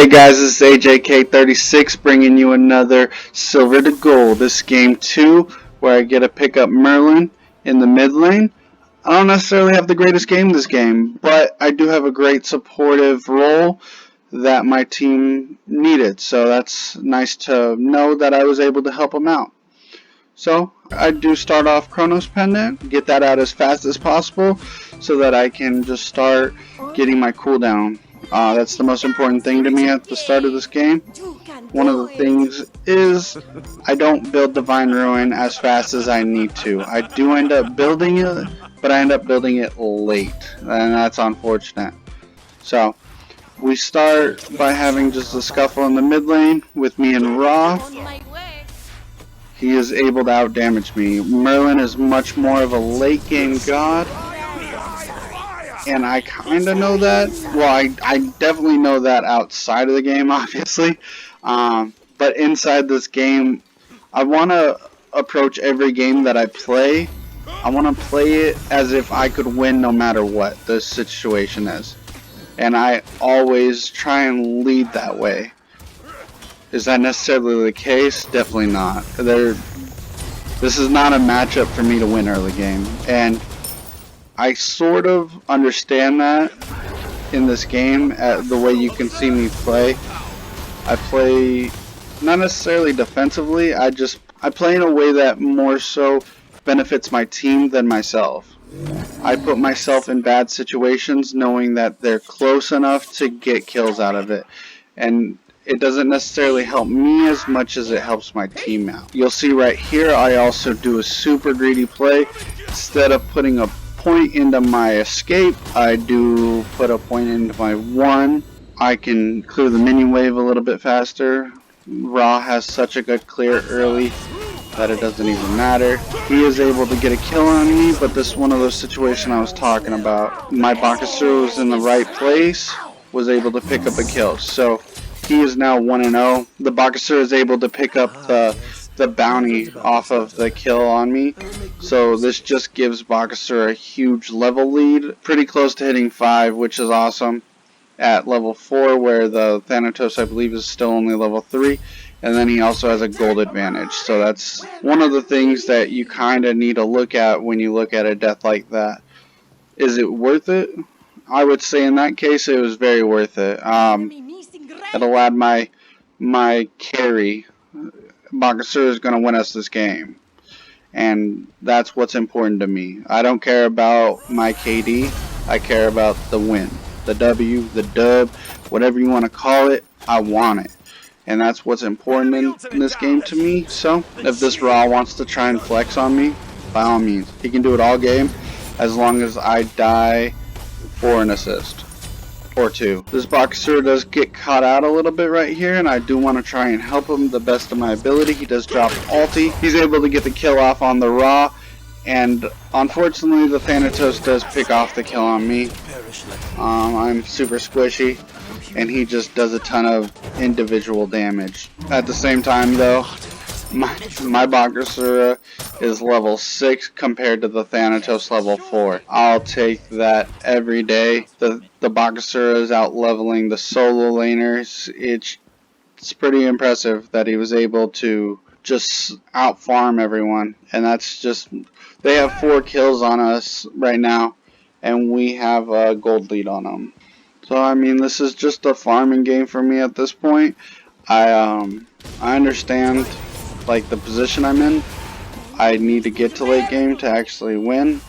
guys, this is AjK36 bringing you another Silver to Gold. This is game 2 where I get to pick up Merlin in the mid lane. I don't necessarily have the greatest game this game, but I do have a great supportive role that my team needed. So that's nice to know that I was able to help them out. So I do start off Chronos Pendant, get that out as fast as possible so that I can just start getting my cooldown. That's the most important thing to me at the start of this game. One of the things is I don't build Divine Ruin as fast as I need to. I do end up building it, but I end up building it late, and that's unfortunate. So we start by having just a scuffle in the mid lane with me and Ra. He is able to out damage me. Merlin is much more of a late game god, and I kind of know that. Well, I definitely know that outside of the game, obviously. But inside this game, I want to approach every game that I play. I want to play it as if I could win no matter what the situation is. And I always try and lead that way. Is that necessarily the case? Definitely not. This is not a matchup for me to win early game. And I sort of understand that in this game, the way you can see me play. I play not necessarily defensively, I play in a way that more so benefits my team than myself. I put myself in bad situations knowing that they're close enough to get kills out of it. And it doesn't necessarily help me as much as it helps my team out. You'll see right here I also do a super greedy play. Instead of putting a point into my escape, I do put a point into my 1. I can clear the minion wave a little bit faster. Ra has such a good clear early that it doesn't even matter. He is able to get a kill on me, but this is one of those situations I was talking about. My Bakasura was in the right place, was able to pick up a kill. So he is now 1-0. The Bakasura is able to pick up the bounty off of the kill on me. So this just gives Bakasura a huge level lead. Pretty close to hitting 5, which is awesome. At level 4, where the Thanatos I believe is still only level 3. And then he also has a gold advantage. So that's one of the things that you kind of need to look at when you look at a death like that. Is it worth it? I would say in that case it was very worth it. It allowed my carry. Bakasura is going to win us this game. And that's what's important to me. I don't care about my KD. I care about the win. The W, the dub, whatever you want to call it, I want it. And that's what's important in this game to me. So, if this Ra wants to try and flex on me, by all means. He can do it all game, as long as I die for an assist. Or 2. This Bakasura does get caught out a little bit right here, and I do want to try and help him the best of my ability. He does drop ulti. He's able to get the kill off on the Ra. And unfortunately the Thanatos does pick off the kill on me. I'm super squishy, and he just does a ton of individual damage. At the same time though, my Bakasura is level 6 compared to the Thanatos level 4. I'll take that every day. The Bakasura is out leveling the solo laners. It's pretty impressive that he was able to just out farm everyone, and that's just, they have 4 kills on us right now and we have a gold lead on them. So I mean, this is just a farming game for me at this point. I understand like the position I'm in. I need to get to late game to actually win,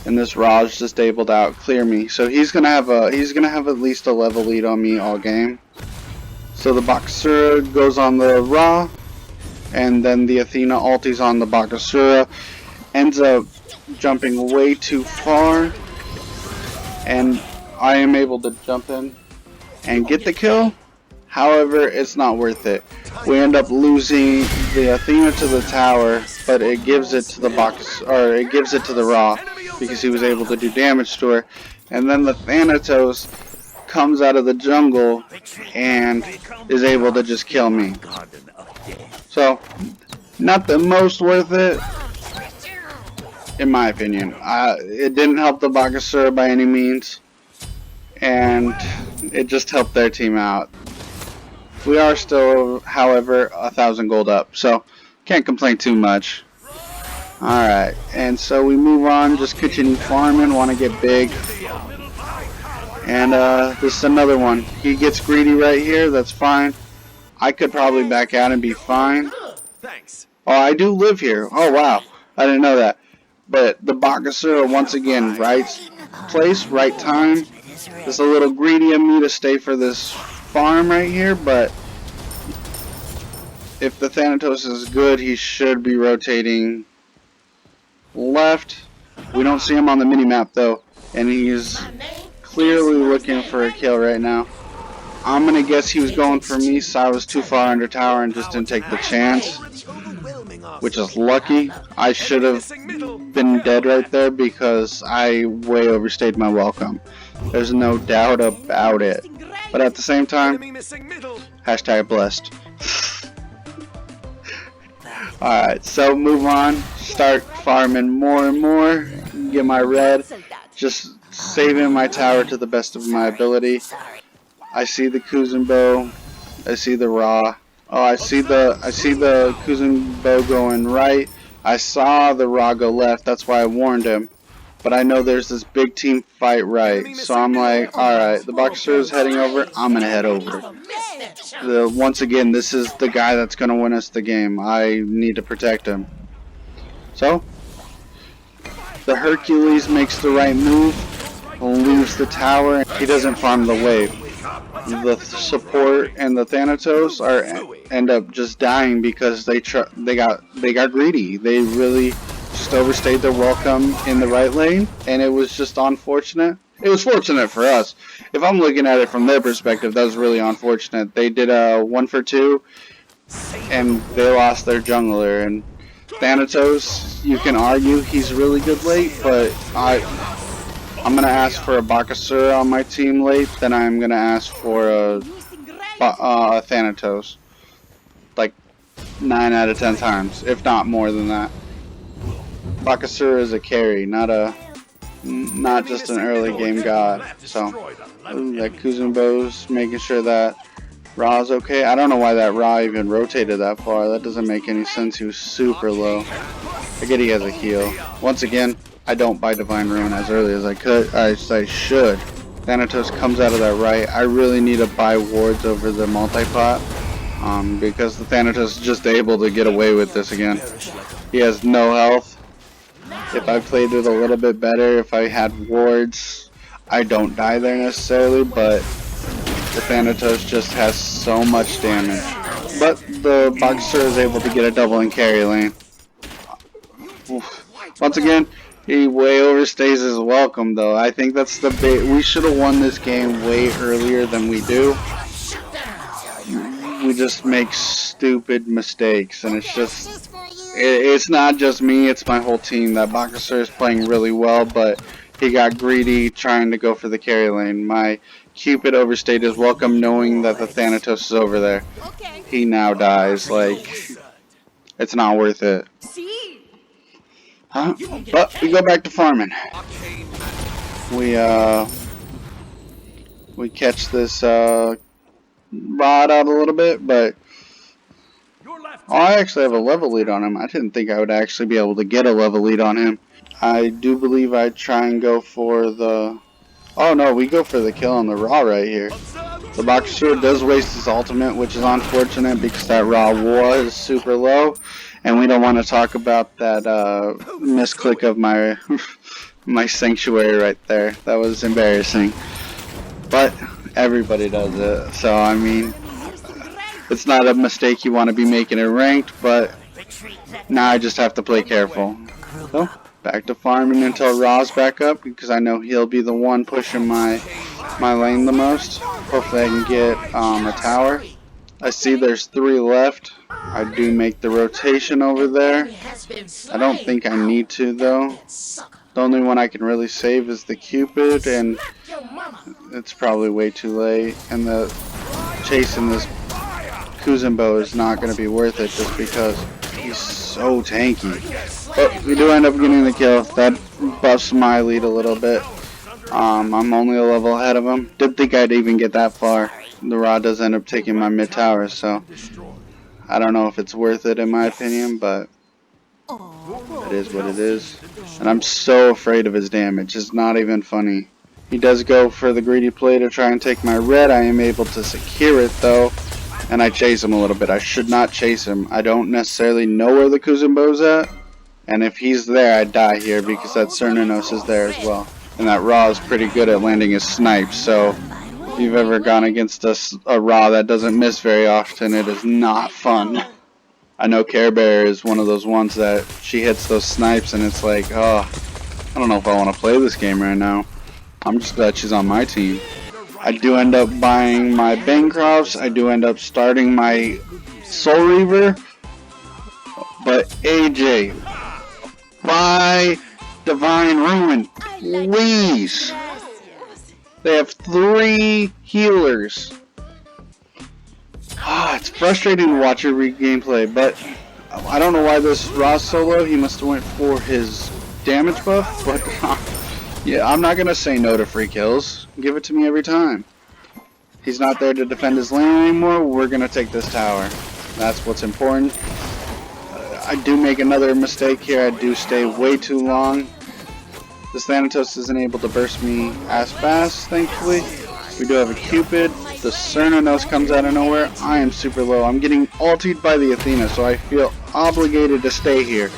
and this Ra is just able to out clear me. So he's gonna have at least a level lead on me all game. So the Bakasura goes on the Ra, and then the Athena ultis on the Bakasura, ends up jumping way too far, and I am able to jump in and get the kill. However, it's not worth it. We end up losing the Athena to the tower, but it gives it to the it gives it to the Ra because he was able to do damage to her. And then the Thanatos comes out of the jungle and is able to just kill me. So, not the most worth it, in my opinion. It didn't help the Bakasura by any means, and it just helped their team out. We are still, however, 1,000 gold up, so can't complain too much. Alright, and so we move on, just continue farming, want to get big. And this is another one. He gets greedy right here, that's fine. I could probably back out and be fine. Oh, I do live here. Oh, wow. I didn't know that. But the Bakasura, once again, right place, right time. It's a little greedy of me to stay for this farm right here, but if the Thanatos is good, he should be rotating left. We don't see him on the mini-map, though, and he's clearly looking for a kill right now. I'm going to guess he was going for me, so I was too far under tower and just didn't take the chance, which is lucky. I should have been dead right there because I way overstayed my welcome. There's no doubt about it. But at the same time, hashtag blessed. Alright, so move on. Start farming more and more. Get my red. Just saving my tower to the best of my ability. I see the Kuzumbo. I see the Ra. Oh, I see the Kuzumbo going right. I saw the Ra go left. That's why I warned him. But I know there's this big team fight right. So I'm like, alright, the Boxer is heading over. I'm going to head over. Once again, this is the guy that's going to win us the game. I need to protect him. So, the Hercules makes the right move. Leaves the tower. He doesn't farm the wave. The support and the Thanatos end up just dying because they got greedy. They really just overstayed their welcome in the right lane, and it was just unfortunate. It was fortunate for us. If I'm looking at it from their perspective, that was really unfortunate. They did a 1 for 2, and they lost their jungler. And Thanatos, you can argue he's really good late, but I'm going to ask for a Bakasura on my team late, then I'm going to ask for a Thanatos. Like 9 out of 10 times, if not more than that. Bakasura is a carry, not just an early game god. So, that Kuzumbo's making sure that Ra's okay. I don't know why that Ra even rotated that far. That doesn't make any sense. He was super low. I get he has a heal. Once again, I don't buy Divine Ruin as early as I could. I should. Thanatos comes out of that right. I really need to buy wards over the multi-pot. Because the Thanatos is just able to get away with this again. He has no health. If I played it a little bit better, if I had wards, I don't die there necessarily, but the Thanatos just has so much damage. But the Boxer is able to get a double in carry lane. Once again, he way overstays his welcome, though. I think that's the bait. We should have won this game way earlier than we do. We just make stupid mistakes, and it's just... It's not just me, it's my whole team. That Bakasura is playing really well, but he got greedy trying to go for the carry lane. My Cupid overstayed his welcome knowing that the Thanatos is over there. He now dies. Like, it's not worth it. Huh? But we go back to farming. We catch this rod out a little bit, but I actually have a level lead on him. I didn't think I would actually be able to get a level lead on him. I do believe I'd try and go for the... Oh no, we go for the kill on the Ra right here. The Boxer does waste his ultimate, which is unfortunate because that Ra was super low. And we don't want to talk about that misclick of my my sanctuary right there. That was embarrassing. But everybody does it. So, I mean... It's not a mistake you want to be making it ranked, but now I just have to play careful. So, back to farming until Ra's back up, because I know he'll be the one pushing my lane the most. Hopefully I can get a tower. I see there's 3 left. I do make the rotation over there. I don't think I need to, though. The only one I can really save is the Cupid, and it's probably way too late. And the chasing this Kuzumbo is not going to be worth it just because he's so tanky. But we do end up getting the kill. That buffs my lead a little bit. I'm only a level ahead of him. Didn't think I'd even get that far. the Ra does end up taking my mid tower, so I don't know if it's worth it in my opinion, but it is what it is. And I'm so afraid of his damage. It's not even funny. He does go for the greedy play to try and take my red. I am able to secure it though, and I chase him a little bit. I should not chase him. I don't necessarily know where the Kuzumbo's at, and if he's there, I die here because that Cernanos is there as well. And that Ra is pretty good at landing his snipes, so if you've ever gone against a Ra that doesn't miss very often, it is not fun. I know Care Bear is one of those ones that she hits those snipes and it's like, oh, I don't know if I want to play this game right now. I'm just glad she's on my team. I do end up buying my Bancrofts. I do end up starting my Soul Reaver. But AJ, buy Divine Ruin, please. They have 3 healers. It's frustrating to watch your gameplay, but I don't know why this Ra solo, he must have went for his damage buff, but yeah, I'm not going to say no to free kills. Give it to me every time. He's not there to defend his lane anymore. We're going to take this tower. That's what's important. I do make another mistake here. I do stay way too long. This Thanatos isn't able to burst me as fast, thankfully. We do have a Cupid. The Cernanos comes out of nowhere. I am super low. I'm getting ultied by the Athena, so I feel obligated to stay here.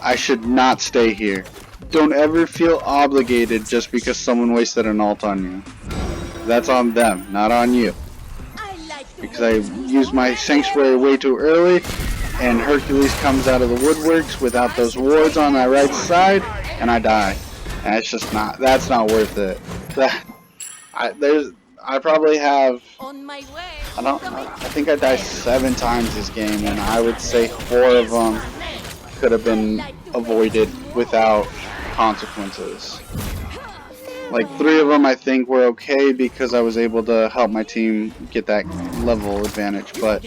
I should not stay here. Don't ever feel obligated just because someone wasted an ult on you. That's on them, not on you. Because I used my Sanctuary way too early, and Hercules comes out of the woodworks without those wards on my right side, and I die. And it's just not, that's not worth it. I probably have, I think I died 7 times this game, and I would say 4 of them could have been avoided without consequences. Like 3 of them I think were okay because I was able to help my team get that level advantage, but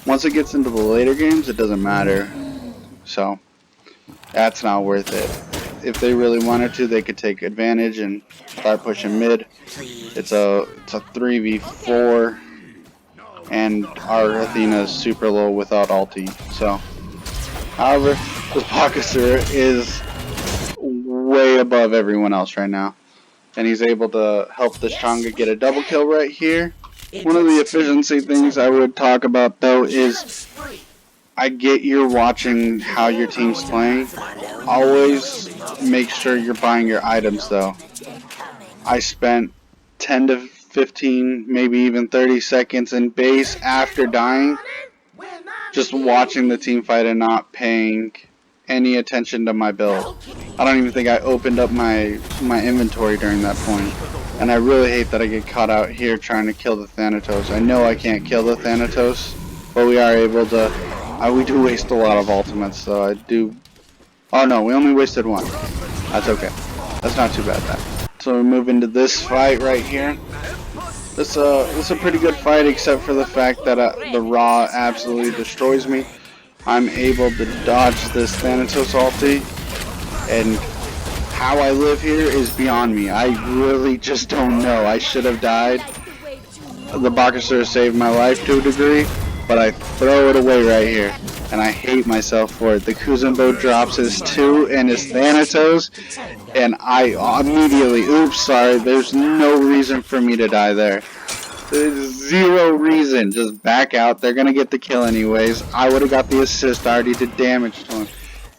once it gets into the later games it doesn't matter, so that's not worth it. If they really wanted to, they could take advantage and start pushing mid. It's a 3v4, and our Athena is super low without ulti. So, however, the Bakasura is way above everyone else right now, and he's able to help this Chang'e get a double kill right here. One of the efficiency things I would talk about though is, I get you're watching how your team's playing. Always make sure you're buying your items though. I spent 10 to 15, maybe even 30 seconds in base after dying, just watching the team fight and not paying any attention to my build. I don't even think I opened up my inventory during that point. And I really hate that I get caught out here trying to kill the Thanatos. I know I can't kill the Thanatos, but we are able to. We do waste a lot of ultimates, so I do. Oh no, we only wasted 1. That's okay. That's not too bad then. So we move into this fight right here. This is a pretty good fight, except for the fact that the Ra absolutely destroys me. I'm able to dodge this Thanatos ulti, and how I live here is beyond me. I really just don't know. I should have died. The Bakasura saved my life to a degree, but I throw it away right here, and I hate myself for it. The Kuzumbo drops his 2 and his Thanatos, and I immediately, oops, sorry, there's no reason for me to die there. There's 0 reason, just back out. They're gonna get the kill anyways. I would have got the assist. I already did damage to him.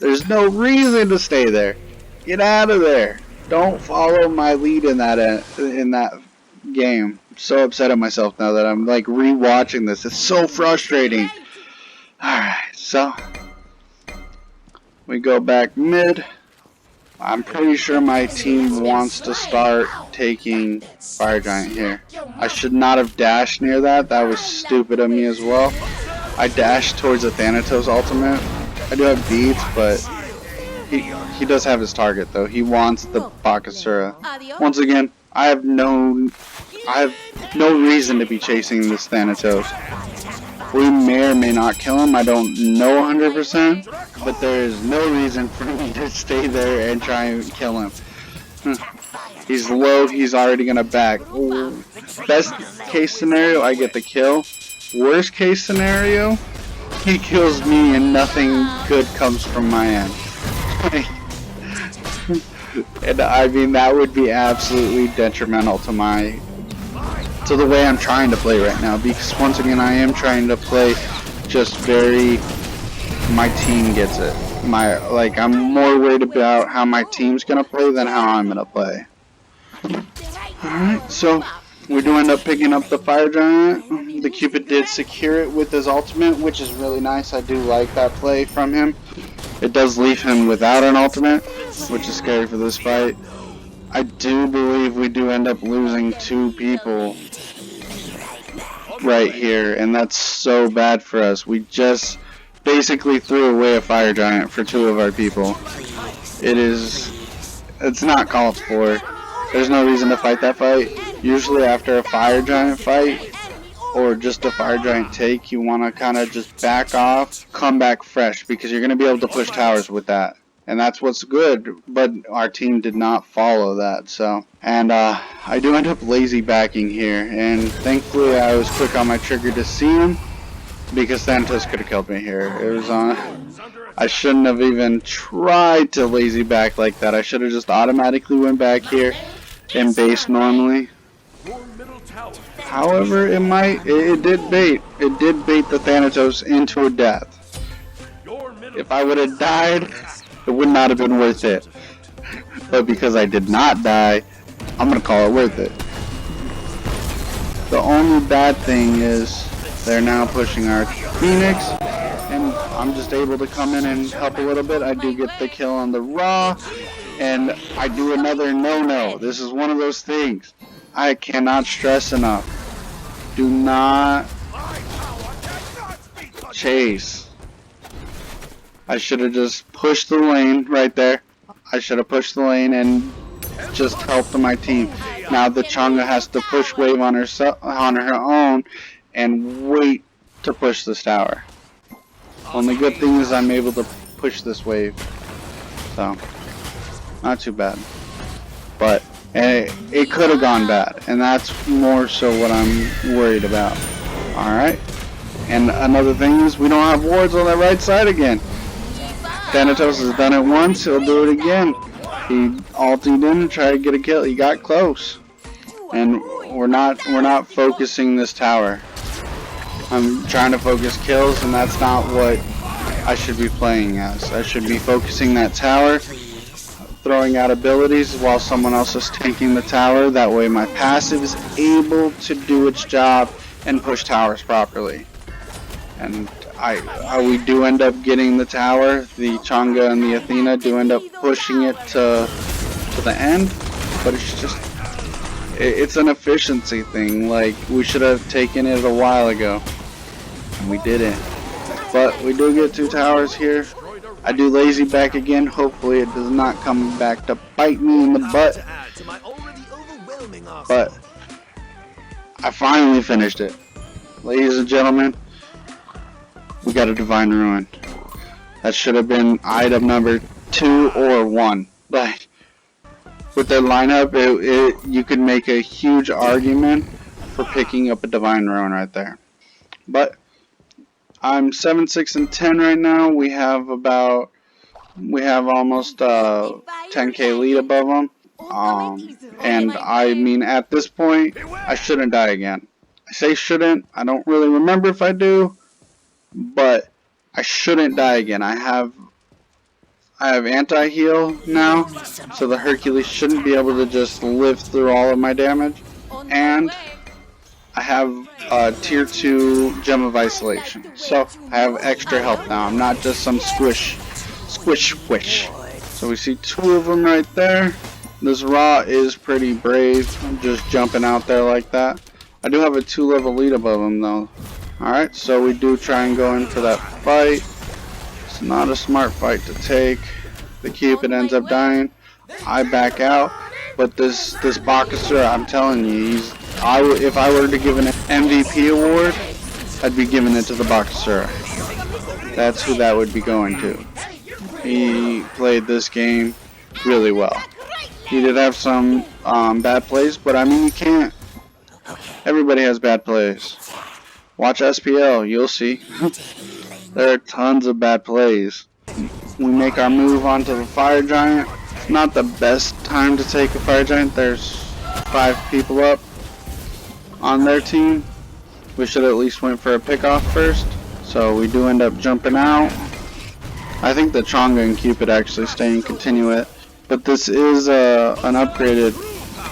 There's no reason to stay there. Get out of there. Don't follow my lead in that game. I'm so upset at myself now that I'm like re-watching this. It's so frustrating. Alright, so we go back mid. I'm pretty sure my team wants to start taking Fire Giant here. I should not have dashed near that. That was stupid of me as well. I dashed towards the Thanatos ultimate. I do have beads, but he does have his target though. He wants the Bakasura. Once again, I have no reason to be chasing this Thanatos. We may or may not kill him, I don't know 100%, but there is no reason for me to stay there and try and kill him. He's low, he's already gonna back. Ooh. Best case scenario, I get the kill. Worst case scenario, he kills me and nothing good comes from my end. And I mean, that would be absolutely detrimental to the way I'm trying to play right now, because once again I am trying to play just very my team gets it. I'm more worried about how my team's gonna play than how I'm gonna play. Alright, so we do end up picking up the fire giant. The Cupid did secure it with his ultimate, which is really nice. I do like that play from him. It does leave him without an ultimate, which is scary for this fight. I do believe we do end up losing 2 people right here, and that's so bad for us. We just basically threw away a fire giant for 2 of our people. It's not called for. There's no reason to fight that fight. Usually after a fire giant fight, or just a fire giant take, you want to kind of just back off, come back fresh, because you're going to be able to push towers with that. And that's what's good, but our team did not follow that, so. And I do end up lazy backing here, and thankfully I was quick on my trigger to see him, because Thanatos could have killed me here. It was on. I shouldn't have even tried to lazy back like that. I should have just automatically went back here and base normally. However, it did bait the Thanatos into a death. If I would have died, it would not have been worth it. But because I did not die, I'm gonna call it worth it. The only bad thing is they're now pushing our Phoenix, and I'm just able to come in and help a little bit. I do get the kill on the Raw, and I do another no-no. This is one of those things I cannot stress enough. Do not chase. I should have just pushed the lane right there. I should have pushed the lane and just helped my team. Now the Chang'e has to push wave on her own and wait to push this tower. Only good thing is I'm able to push this wave. So, not too bad. But it could have gone bad, and that's more so what I'm worried about. Alright. And another thing is we don't have wards on the right side again. Thanatos has done it once, he'll do it again. He ultied in and tried to get a kill. He got close. And we're not focusing this tower. I'm trying to focus kills, and that's not what I should be playing as. I should be focusing that tower, throwing out abilities while someone else is tanking the tower. That way my passive is able to do its job and push towers properly. And we do end up getting the tower. The Chang'e and the Athena do end up pushing it to the end, but it's an efficiency thing. Like, we should have taken it a while ago, and we didn't. But we do get 2 towers here. I do lazy back again. Hopefully it does not come back to bite me in the butt. But I finally finished it. Ladies and gentlemen, we got a Divine Ruin. That should have been item number 2 or 1. Like, with their lineup, you could make a huge argument for picking up a Divine Ruin right there. But I'm 7-6-10 right now. We have almost 10k lead above them. And I mean, at this point, I shouldn't die again. I say shouldn't. I don't really remember if I do. But I shouldn't die again. I have anti-heal now, so the Hercules shouldn't be able to just live through all of my damage. And I have tier 2 Gem of Isolation, so I have extra health now. I'm not just some squish. So we see 2 of them right there. This Ra is pretty brave, just jumping out there like that. I do have a 2-level lead above him though. Alright, so we do try and go in for that fight. It's not a smart fight to take. The Cupid ends up dying. I back out. But this Bakasura, I'm telling you, if I were to give an MVP award, I'd be giving it to the Bakasura. That's who that would be going to. He played this game really well. He did have some bad plays, but I mean, you can't Everybody has bad plays. Watch SPL, you'll see. There are tons of bad plays. We make our move onto the fire giant. It's not the best time to take a fire giant. There's 5 people up on their team. We should at least went for a pickoff first. So we do end up jumping out. I think the Chonga and Cupid actually stay and continue it. But this is an upgraded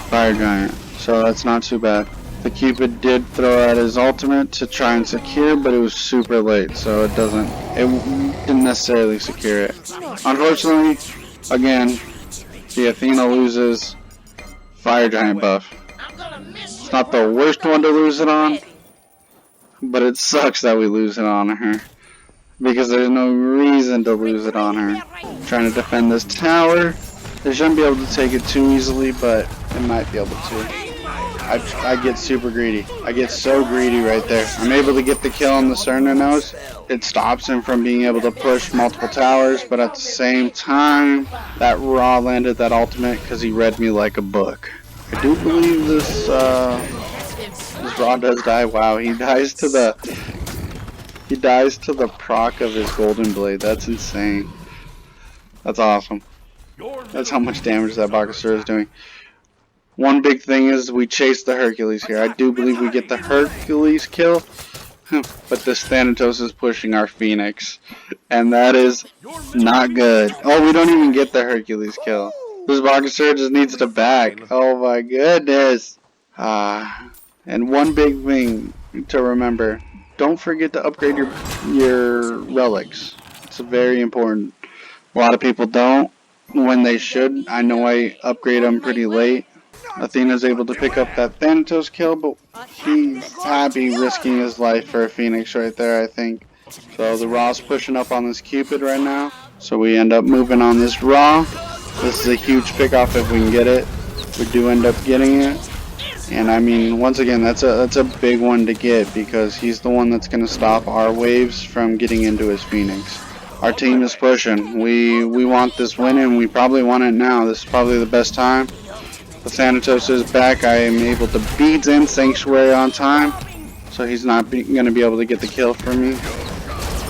fire giant, so that's not too bad. The Cupid did throw out his ultimate to try and secure, but it was super late, so it didn't necessarily secure it. Unfortunately, again, the Athena loses fire giant buff. It's not the worst one to lose it on, but it sucks that we lose it on her, because there's no reason to lose it on her. Trying to defend this tower. They shouldn't be able to take it too easily, but it might be able to. I get super greedy. I get so greedy right there. I'm able to get the kill on the Cerner nose. It stops him from being able to push multiple towers, but at the same time, that Raw landed that ultimate because he read me like a book. I do believe this Raw does die. Wow, he dies to the proc of his golden blade. That's insane. That's awesome. That's how much damage that Bakasura is doing. One big thing is we chase the Hercules here. I do believe we get the Hercules kill, but this Thanatos is pushing our Phoenix, and that is not good. Oh, we don't even get the Hercules kill. This Bakasura just needs to back. Oh my goodness. And one big thing to remember, don't forget to upgrade your relics. It's very important. A lot of people don't when they should. I know I upgrade them pretty late. Athena's able to pick up that Thanatos kill, but he's happy risking his life for a Phoenix right there, I think. So the Raw's pushing up on this Cupid right now. So we end up moving on this Raw. This is a huge pickoff if we can get it. We do end up getting it. And I mean, once again, that's a big one to get because he's the one that's going to stop our waves from getting into his Phoenix. Our team is pushing. We want this win, and we probably want it now. This is probably the best time. The Thanatos is back. I am able to beads in Sanctuary on time, so he's not going to be able to get the kill for me.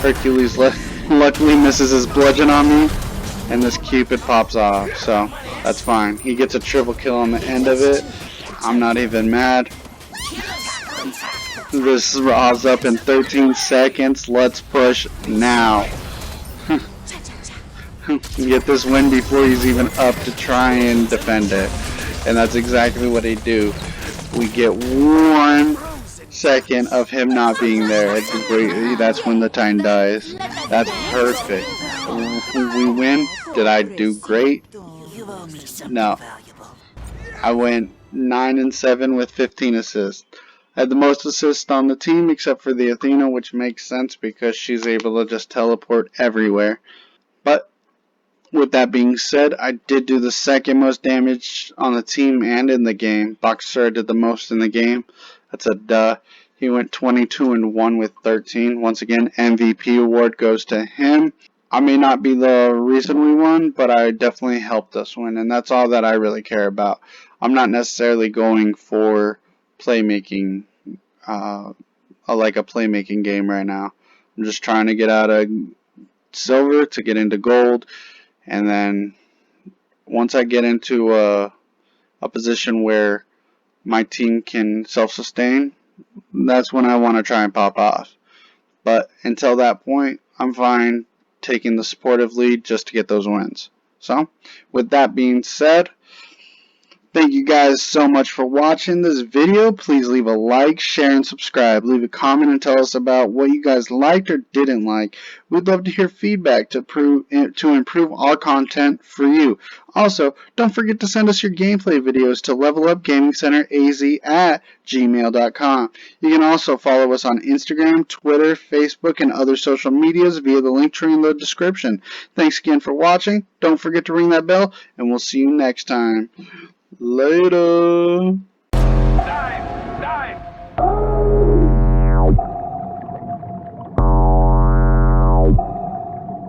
Hercules luckily misses his bludgeon on me, and this Cupid pops off, so that's fine. He gets a triple kill on the end of it. I'm not even mad. This Raw's up in 13 seconds. Let's push now. Get this win before he's even up to try and defend it. And that's exactly what he do. We get 1 second of him not being there. That's when the time dies. That's perfect. We win. Did I do great? No. I went 9-7 with 15 assists. I had the most assists on the team except for the Athena, which makes sense because she's able to just teleport everywhere. But with that being said, I did do the second most damage on the team and in the game. Bakasura did the most in the game. That's a duh. He went 22-1 with 13. Once again, MVP award goes to him. I may not be the reason we won, but I definitely helped us win, and that's all that I really care about. I'm not necessarily going for playmaking, like a playmaking game right now. I'm just trying to get out of silver to get into gold. And then once I get into a position where my team can self-sustain, that's when I want to try and pop off. But until that point, I'm fine taking the supportive lead just to get those wins. So, with that being said, thank you guys so much for watching this video. Please leave a like, share, and subscribe. Leave a comment and tell us about what you guys liked or didn't like. We'd love to hear feedback to improve our content for you. Also, don't forget to send us your gameplay videos to levelupgamingcenteraz@gmail.com. You can also follow us on Instagram, Twitter, Facebook, and other social medias via the link tree in the description. Thanks again for watching. Don't forget to ring that bell, and we'll see you next time. Later.